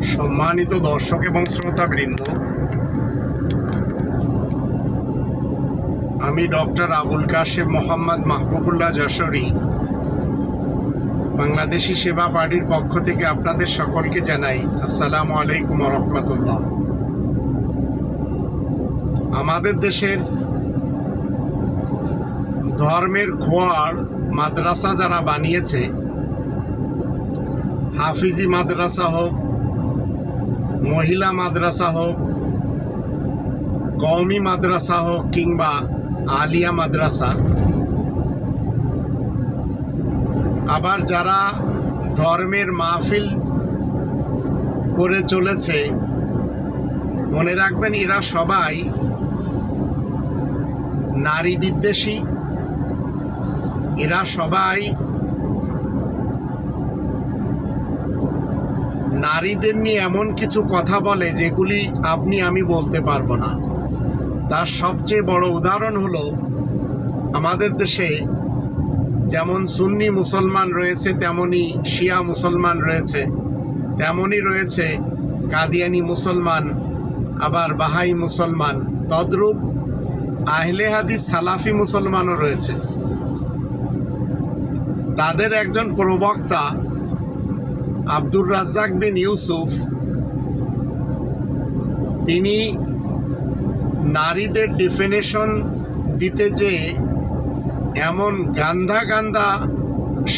সম্মানিত দর্শক এবং শ্রোতাবৃন্দ, আমি ডক্টর আবুল কাশেম মোহাম্মদ মাহবুবুল্লাহ যশোরী বাংলাদেশি সেবা পার্টির পক্ষ থেকে আপনাদের সকলকে জানাই আসসালামু আলাইকুম ওয়া রাহমাতুল্লাহ। আমাদের দেশের ধর্মের খোয়ার মাদ্রাসা যারা বানিয়েছে, হাফিজি মাদ্রাসা হোক, মহিলা মাদ্রাসা হোক, কওমি মাদ্রাসা হোক কিংবা আলিয়া মাদ্রাসা, আবার যারা ধর্মের মাহফিল করে চলেছে, মনে রাখবেন এরা সবাই নারী বিদ্বেষী। এরা সবাই নারীদের নিয়ে এমন কিছু কথা বলে যেগুলি আপনি আমি বলতে পারবো না। তার সবচেয়ে বড় উদাহরণ হলো, আমাদের দেশে যেমন সুন্নি মুসলমান রয়েছে, তেমনি শিয়া মুসলমান রয়েছে, তেমনি রয়েছে কাদিয়ানি মুসলমান, আবার বাহাই মুসলমান, তদ্রূপ আহলে হাদিস সালাফি মুসলমানও রয়েছে। তাদের একজন প্রবক্তা আব্দুর রাজ্জাক বিন ইউসুফ, তিনি নারীদের ডেফিনেশন দিতে যে এমন গান্ধা গান্ধা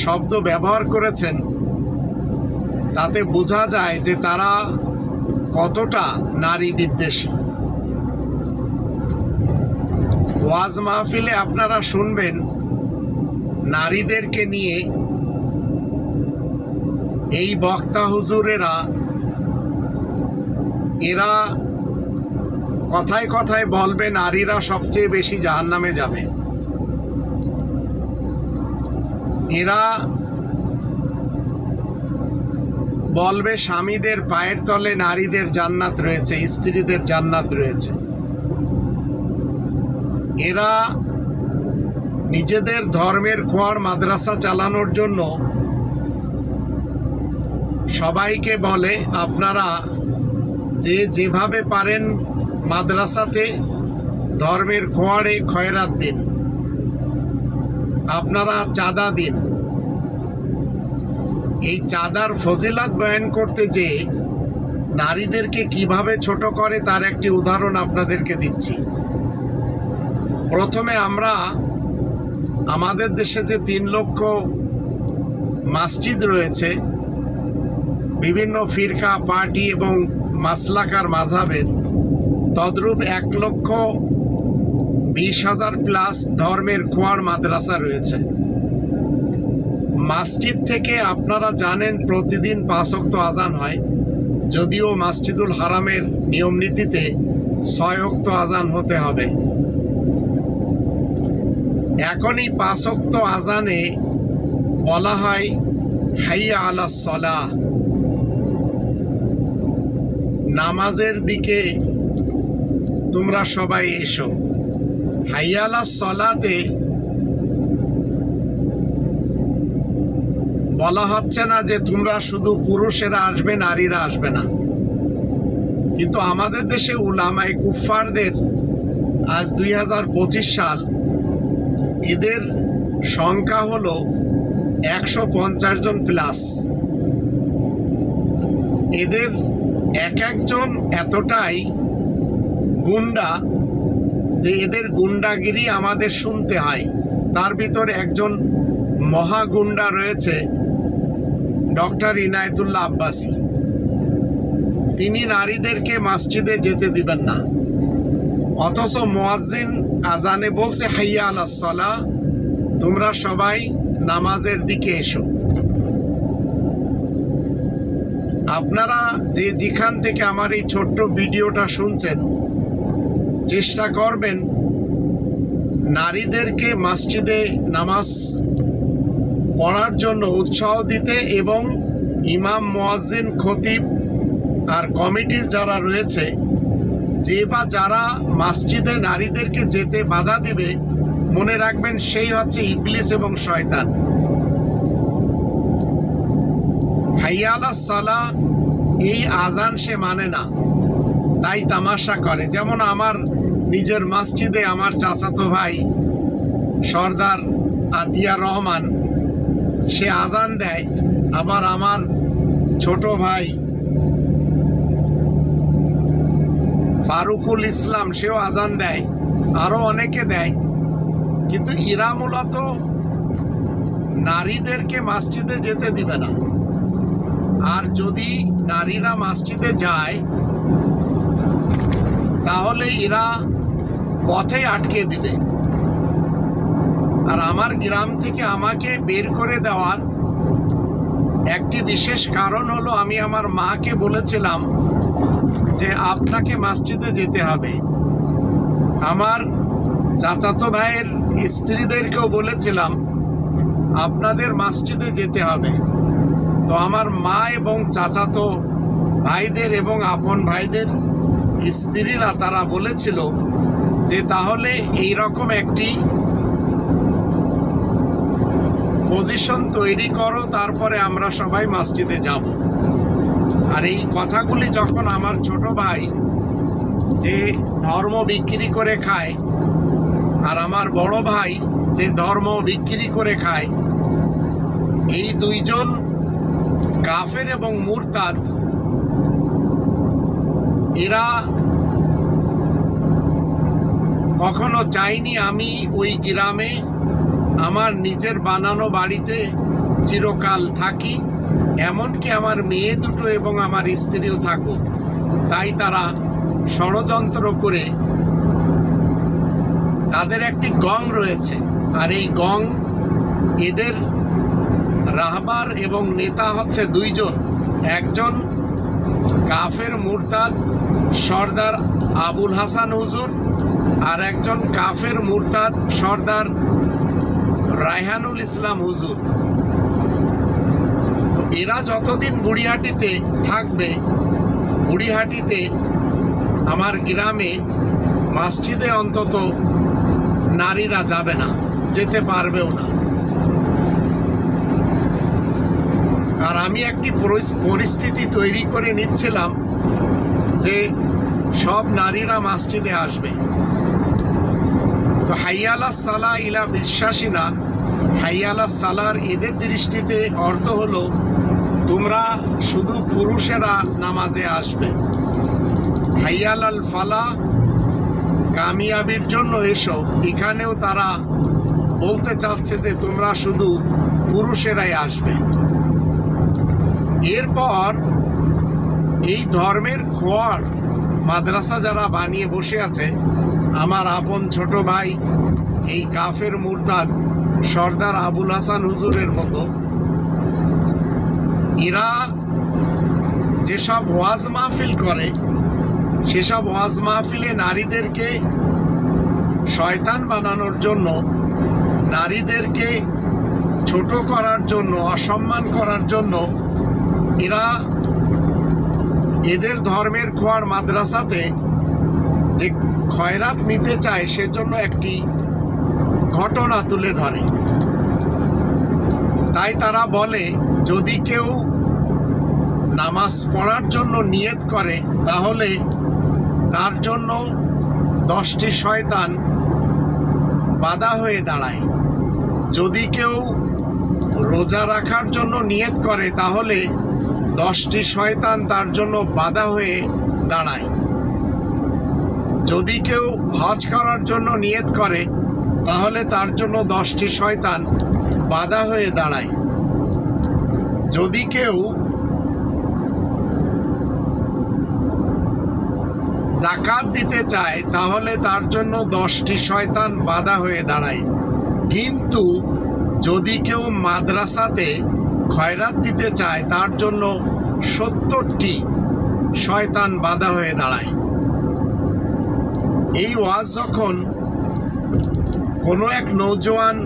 শব্দ ব্যবহার করেছেন, তাতে বোঝা যায় যে তারা কতটা নারী বিদ্বেষী। ওয়াজ মাহফিলে আপনারা শুনবেন নারীদেরকে নিয়ে এই বক্তা হুজুরেরা, এরা কথায় কথায় বলবে নারীরা সবচেয়ে বেশি জাহান্নামে যাবে। এরা বলবে স্বামীদের পায়ের তলে নারীদের জান্নাত রয়েছে, স্ত্রীদের জান্নাত রয়েছে। এরা নিজেদের ধর্মের খোয়ার মাদ্রাসা চালানোর জন্য সবাইকে বলে, আপনারা যে যেভাবে পারেন মাদ্রাসাতে ধর্মের খোয়ারে খয়রাত দিন, আপনারা চাঁদা দিন। এই চাঁদার ফজিলত বয়ান করতে যে নারীদেরকে কিভাবে ছোট করে তার একটি উদাহরণ আপনাদেরকে দিচ্ছি। প্রথমে আমরা আমাদের দেশে যে 3 লক্ষ মসজিদ রয়েছে, বিভিন্ন ফিরকা, পার্টি এবং মাসলাকার মাযহাবের, তদ্রূপ 1,20,000 প্লাস ধর্মের খোয়ার মাদ্রাসা রয়েছে। মসজিদ থেকে আপনারা জানেন প্রতিদিন 5 ওয়াক্ত আজান হয়, যদিও মসজিদুল হারামের নিয়ম নীতিতে 6 ওয়াক্ত আজান হতে হবে। এখনই 5 ওয়াক্ত আজানে বলা হয় হাইয়া আলাস সালাহ, নামাজের দিকে তোমরা সবাই এসো। হাইয়া আলাস সালাতে বলা হচ্ছে না যে তোমরা শুধু পুরুষেরা আসবে, নারীরা আসবে না। কিন্তু আমাদের দেশে উলামায়ে কুফফারদের, আজ 2025 সাল, এদের সংখ্যা হলো 150 জন প্লাস। এদের এক একজন এতটাই গুন্ডা যে এদের গুন্ডাগিরি আমাদের শুনতে হয়। তার ভিতরে একজন মহাগুন্ডা রয়েছে ডক্টর ইনায়েতুল্লাহ আব্বাসী। তিনি নারীদেরকে মসজিদে যেতে দিবেন না, অথচ মুয়াজ্জিন আজানে বলছে হাইয়া আলাস সালাহ, তোমরা সবাই নামাজের দিকে এসো। আপনারা যে যেখান থেকে আমার এই ছোট্ট ভিডিওটা শুনছেন, চেষ্টা করবেন নারীদেরকে মসজিদে নামাজ পড়ার জন্য উৎসাহ দিতে, এবং ইমাম, মুয়াজ্জিন, খতিব আর কমিটির যারা রয়েছে, যে বা যারা মসজিদে নারীদেরকে যেতে বাধা দিবে, মনে রাখবেন সেই হচ্ছে ইবলিস এবং শয়তান। হাইয়া আলাস সালাহ এই আজান সে মানে না, তাই তামাশা করে। যেমন আমার নিজের মসজিদে আমার চাচাতো ভাই সর্দার আতিয়া রহমান সে আজান দেয়, আবার আমার ছোট ভাই ফারুকুল ইসলাম সেও আজান দেয়, আরো অনেকে দেয়। কিন্তু এরা মূলত নারীদেরকে মসজিদে যেতে দিবে না, আর যদি নারীরা মসজিদে যায় তাহলে এরা পথে আটকে দিবে। আর আমার গ্রাম থেকে আমাকে বের করে দেওয়ার একটি বিশেষ কারণ হলো, আমি আমার মাকে বলেছিলাম যে আপনাকে মসজিদে যেতে হবে। আমার চাচাতো ভাইয়ের স্ত্রীদেরকেও বলেছিলাম আপনাদের মসজিদে যেতে হবে। তো আমার মা এবং চাচাতো ভাইদের এবং আপন ভাইদের স্ত্রীরা তারা বলেছিল যে তাহলে এই রকম একটি পজিশন তৈরি করো, তারপরে আমরা সবাই মসজিদে যাব। আর এই কথাগুলি যখন আমার ছোট ভাই যে ধর্ম বিক্রি করে খায় আর আমার বড় ভাই যে ধর্ম বিক্রি করে খায়, এই দুইজন কাফের এবং মুরতাদ, এরা কখনো চাইনি আমি ওই গ্রামে আমার নিজের বানানো বাড়িতে চিরকাল থাকি, এমনকি আমার মেয়ে দুটো এবং আমার স্ত্রীও থাকুক। তাই তারা ষড়যন্ত্র করে, তাদের একটি গং রয়েছে, আর এই গং এদের রাহবার এবং নেতা হচ্ছে দুইজন, একজন কাফের মুরতাদ সর্দার আবুল হাসান হুজুর, আর একজন কাফের মুরতাদ সর্দার রায়হানুল ইসলাম হুজুর। তো এরা যতদিন বুড়িহাটিতে থাকবে, বুড়িহাটিতে আমার গ্রামে মসজিদে অন্তত নারীরা যাবে না, যেতে পারবেও না। আর আমি একটি পরিস্থিতি তৈরি করে নিচ্ছিলাম যে সব নারীরা মসজিদে আসবে। তো হাইয়ালা সালা ইলা বিশ্বাসী না, হাইয়ালা সালার এদের দৃষ্টিতে অর্থ হলো তোমরা শুধু পুরুষেরা নামাজে আসবে। হাইয়ালাল ফালা কামিয়াবির জন্য এসো, এখানেও তারা বলতে চাচ্ছে যে তোমরা শুধু পুরুষেরাই আসবে। এরপর এই ধর্মের খোয়ার মাদ্রাসা যারা বানিয়ে বসে আছে, আমার আপন ছোট ভাই এই কাফের মুরতাদ সর্দার আবুল হাসান হুজুরের মতো, এরা যেসব ওয়াজ মাহফিল করে, সেসব ওয়াজ মাহফিলে নারীদেরকে শয়তান বানানোর জন্য, নারীদেরকে ছোট করার জন্য, অসম্মান করার জন্য এরা এদের ধর্মের খোয়ার মাদ্রাসাতে যে খয়রাত নিতে চায় সেজন্য একটি ঘটনা তুলে ধরে। তাই তারা বলে যদি কেউ নামাজ পড়ার জন্য নিয়ত করে তাহলে তার জন্য 10টি শয়তান বাধা হয়ে দাঁড়ায়। যদি কেউ রোজা রাখার জন্য নিয়ত করে তাহলে 10টি শয়তান তার জন্য বাধা হয়ে দাঁড়ায়। যদি কেউ হজ করার জন্য নিয়ত করে তাহলে তার জন্য 10টি শয়তান বাধা হয়ে দাঁড়ায়। যদি কেউ যাকাত দিতে চায় তাহলে তার জন্য 10টি শয়তান বাধা হয়ে দাঁড়ায়। কিন্তু যদি কেউ মাদ্রাসাতে খয়রাত দিতে চায় তার জন্য 70টি শয়তান বাধা হয়ে দাঁড়ায়। এই ওয়াজ যখন কোনো এক নৌজওয়ান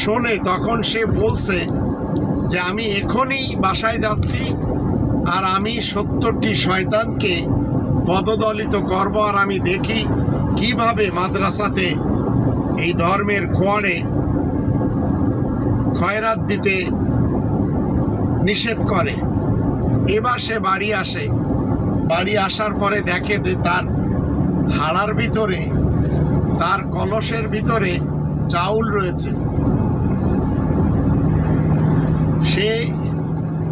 শোনে তখন সে বলছে যে আমি এখনই বাসায় যাচ্ছি আর আমি 70টি শয়তানকে পদদলিত করব, আর আমি দেখি কিভাবে মাদ্রাসাতে এই ধর্মের খোয়ারে খয়রাত দিতে নিষেধ করে। এবার সে বাড়ি আসে, বাড়ি আসার পরে দেখে যে তার হাড়ার ভিতরে, তার কলসের ভিতরে চাউল রয়েছে। সে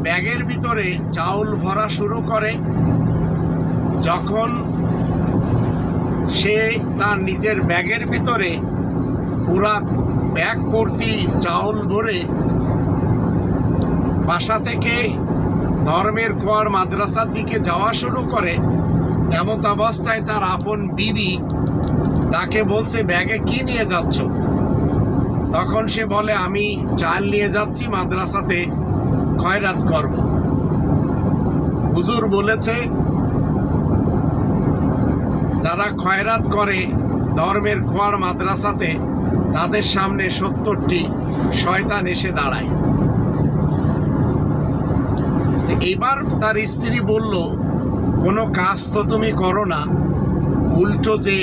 ব্যাগের ভিতরে চাউল ভরা শুরু করে। যখন সে তার নিজের ব্যাগের ভিতরে পুরা ব্যাগ ভর্তি চাউল ভরে বাসা থেকে ধর্মের খোয়ার মাদ্রাসার দিকে যাওয়া শুরু করে, এমত অবস্থায় তার আপন বিবি তাকে বলছে, ব্যাগে কি নিয়ে যাচ্ছ? তখন সে বলে, আমি চাল নিয়ে যাচ্ছি, মাদ্রাসাতে খয়রাত করব। হুজুর বলেছে, যারা খয়রাত করে ধর্মের খোয়ার মাদ্রাসাতে, তাদের সামনে 70টি শয়তান এসে দাঁড়ায়। এবার তার স্ত্রী বলল, কোনো কাজ তো তুমি করো না, উল্টো যে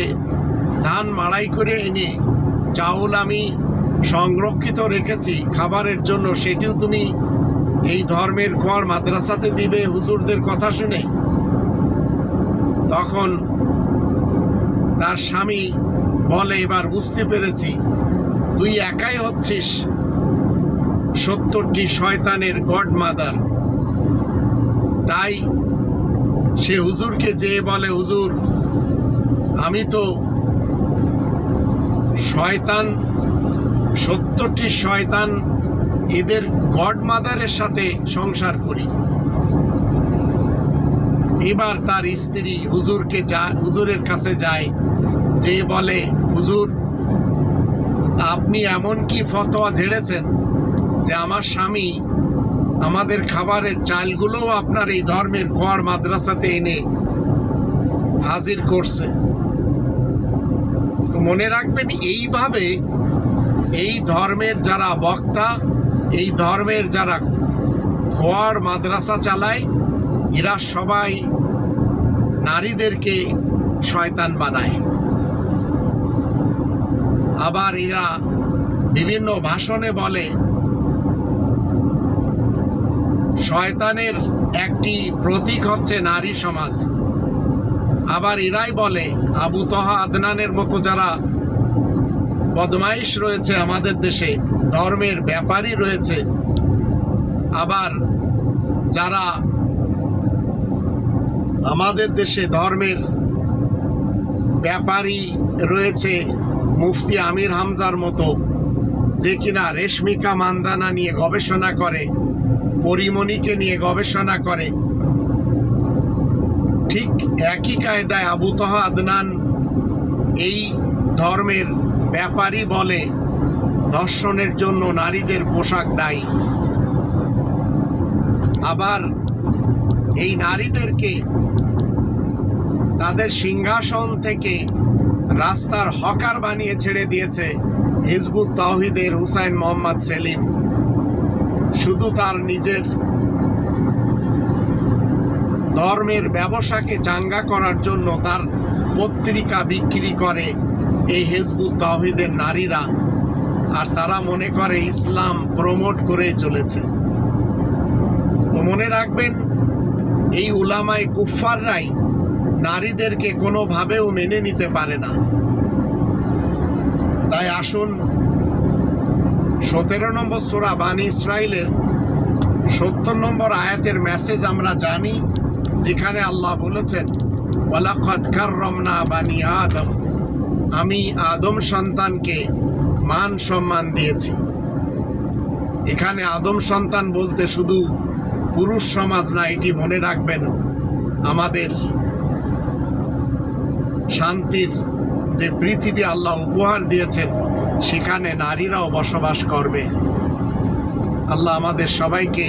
ধান মাড়াই করে এনে চাউল আমি সংরক্ষিত রেখেছি খাবারের জন্য, সেটিও তুমি এই ধর্মের খোয়ার মাদ্রাসাতে দিবে হুজুরদের কথা শুনে। তখন তার স্বামী বলে, এবার বুঝতে পেরেছি তুই একাই হচ্ছিস 70টি শয়তানের গডমাদার। তাই সে হুজুরকে যেয়ে বলে, হুজুর, আমি তো শয়তান, 70টি শয়তান, এদের গডমাদারের সাথে সংসার করি। এবার তার স্ত্রী হুজুরের কাছে যায়, যে বলে, হুজুর, আপনি এমন কি ফতোয়া ঝেড়েছেন যে আমার স্বামী আমাদের খাবারের চালগুলোও আপনার এই ধর্মের খোয়ার মাদ্রাসাতে এনে হাজির করছে। তো মনে রাখবেন, এইভাবে এই ধর্মের যারা বক্তা, এই ধর্মের যারা খোয়ার মাদ্রাসা চালায়, এরা সবাই নারীদেরকে শয়তান বানায়। আবার এরা বিভিন্ন ভাষণে বলে, শয়তানের একটি প্রতীক হচ্ছে নারী সমাজ। আবার এরাই বলে, আবু তহা আদনানের মতো যারা বদমাইশ রয়েছে আমাদের দেশে, ধর্মের ব্যাপারী রয়েছে, আবার যারা আমাদের দেশে ধর্মের ব্যাপারী রয়েছে, মুফতি আমির হামজার মতো, যে কিনা রেশমিকা মান্দানা নিয়ে গবেষণা করে, পরিমণিকে নিয়ে গবেষণা করে, ঠিক একই কায়দায় আবু তহা আদনান এই ধর্মের ব্যাপারী বলে ধর্ষণের জন্য নারীদের পোশাক দায়ী। আবার এই নারীদেরকে তাদের সিংহাসন থেকে রাস্তার হকার বানিয়ে ছেড়ে দিয়েছে হিজবুত তাওহীদের হুসাইন মোহাম্মদ সেলিম। শুধু তার নিজের ধর্মের ব্যবসাকে চাঙ্গা করার জন্য তার পত্রিকা বিক্রি করে এই হিজবুত তাওহীদের নারীরা, আর তারা মনে করে ইসলাম প্রমোট করে চলেছে। তো মনে রাখবেন, এই উলামায়ে কুফফাররাই নারীদেরকে কোনোভাবেও মেনে নিতে পারে না। তাই আসুন 17 নম্বর সূরা বানী ইসরাইলের 70 নম্বর আয়াতের মেসেজ আমরা জানি, যেখানে আল্লাহ বলেছেন, ওয়ালাকাদ কাররামনা বানি আদম, আমি আদম সন্তানকে মান সম্মান দিয়েছি। এখানে আদম সন্তান বলতে শুধু পুরুষ সমাজ না, এটি মনে রাখবেন, আমাদের শান্তির যে পৃথিবী আল্লাহ উপহার দিয়েছেন, সেখানে নারীরাও বসবাস করবে। আল্লাহ আমাদের সবাইকে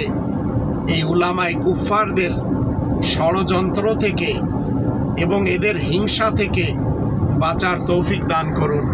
এই উলামায়ে কুফফারদের ষড়যন্ত্র থেকে এবং এদের হিংসা থেকে বাঁচার তৌফিক দান করুন।